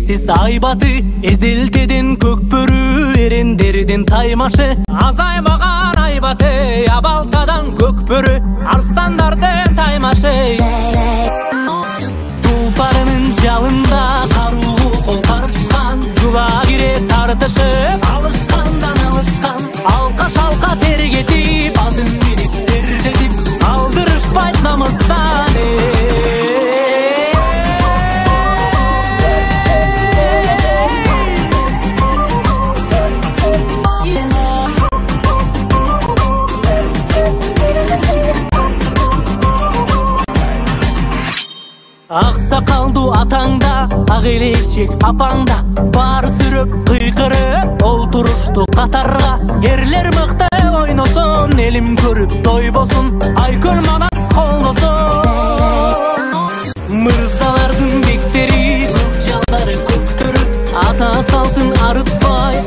шексиз айбаты, эзелтеден көкбөрү, эрендерден таймашы. Азаймаган айбаты, абалтадан көкбөрү, арстандардын таймашы. Тулпарынын жалында каруу кол карышкан, жула кире тартышып, алышкандан алышкан. Алка шалка тергетип, атын билип тердетип, алдырышпайт намыстан. Аксакалдуу атаңда, ак элечек апаңда, бар сүрөп кыйкырып олтурушту катарга. Эрлер мыкты ойносун, элим көрүп тойбосун, айкөл манас колдосун. Мырзалардын бектери, көк жалдары көктөрүп, ата салтын арытпай,